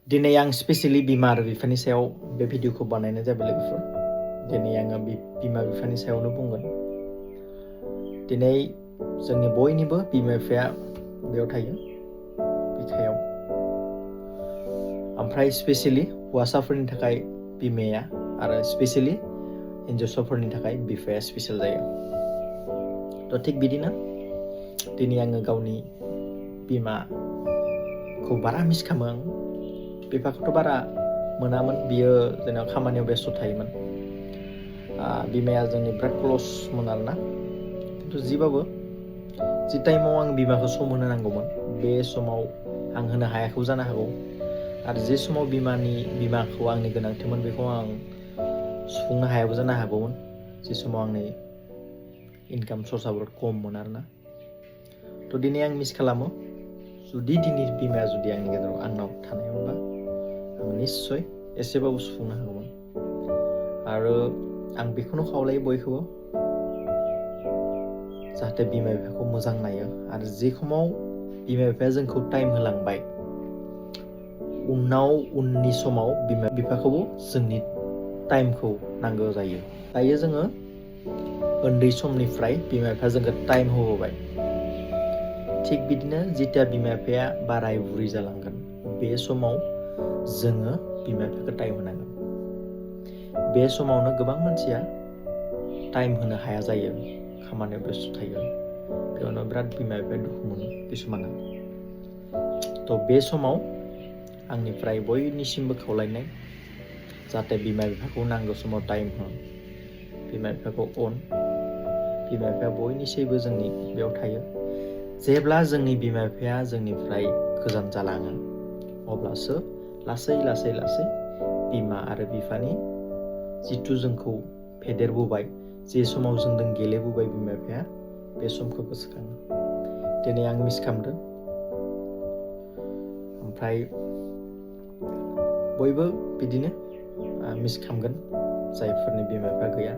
दिनै आं स्पेसियेलि बिमा आरो बिफानि सायाव बे भिडिअखौ बानायनाय जाबाय लोगोफोर। दिनै आङो बिमा बिफानि सायावनो बुंगोन। दिनै जोंनि बयनिबो बिमा बिफाया बेयाव थायो बिखायाव। ओमफ्राय स्पेसियेलि हौवासाफोरनि थाखाय बिमाया आरो स्पेसियेलि हिन्जावसाफोरनि थाखाय बिफाया स्पेसियेल जायो। थ' थिग बिदिनो दिनै आङो गावनि बिमाखौ बारा मिस खालामो आं। बिफाखौथ' बारा मोनामोन, बियो जेनेबा खामानियाव बेस्थ' थायोमोन। बिमाया जोंनि बिराद क्लसमोन आरोना। खिन्थु जिबाबो जि टाइमाव आं बिमाखौ सम होनो नांगौमोन बे समाव आं होनो हायाखैबो जानो हागौ। आरो जे समाव बिमाखौ आंनि गोनांथिमोन बेखौ आं सुफुंनो हायाबो जानो हागौमोन। जे समाव आंनि इनकाम सर्सआ बिराद खममोन आरोना। थ' दिनै आं मिस खालामो। जुदि दिनै बिमाया जुदि आंनि गेजेराव आंनाव थानायमोनबा आं निस्सय एसेबाबो सुफुंनो हागौमोन। आरो आं बेखौनो खावलायो बयखौबो, जाहाथे बिमा बिफाखौ मोजां नायो। आरो जे समाव बिमा बिफाया जोंखौ टाइम होलांबाय, उननि समाव बिमा बिफाखौबो जोंनि टाइमखौ नांगौ जायो। दायो जोङो उन्दै समनिफ्राय बिमा बिफाया जोंखौ टाइम होबोबाय। थिग बिदिनो जेथिया बिमा बिफाया बाराय बुरै जालांगोन बे समाव जोङो बिमा बिफाखौ टाइम होनांगोन। बे समावनो गोबां मानसिया टाइम होनो हाया जायो, खामानियाव बेस्थ' थायो। बेयावनो बिराद बिमा बिफाया दुखु मोनो किसुमाना। थ' बे समाव आंनिफ्राय बयनिसिमबो खावलायनाय, जाहाथे बिमा बिफाखौ नांगौ समाव टाइम हो, बिमा बिफाखौ अन। बिमा बिफाया बयनिख्रुइबो जोंनि बेयाव थायो। जेब्ला जोंनि बिमा बिफाया जोंनिफ्राय गोजान जालाङो अब्लासो लासै लासै लासै बिमा आरो बिफानि जिथु जोंखौ फेदेरबोबाय, जे समाव जोंजों गेलेबोबाय बिमा बिफाया, बे समखौ गोसोखाङो। दिनै आं मिस खालामदों। ओमफ्राय बयबो बिदिनो मिस खालामगोन जायफोरनि बिमा बिफा गैया।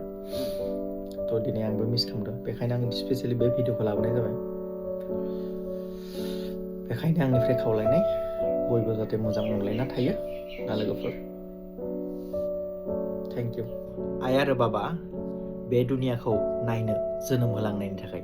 थ' दिनै आंबो मिस खालामदों, बेखायनो आं स्पेसियेलि बे भिडिअखौ लाबोनाय जाबाय। बेखायनो आंनिफ्राय खावलायनाय, बयबो जाहाथे मोजां अनलायना थायो ना लोगोफोर। थेंक इउ आइ आरो बाबा बे दुनियाखौ नायनो जोनोम होलांनायनि थाखाय।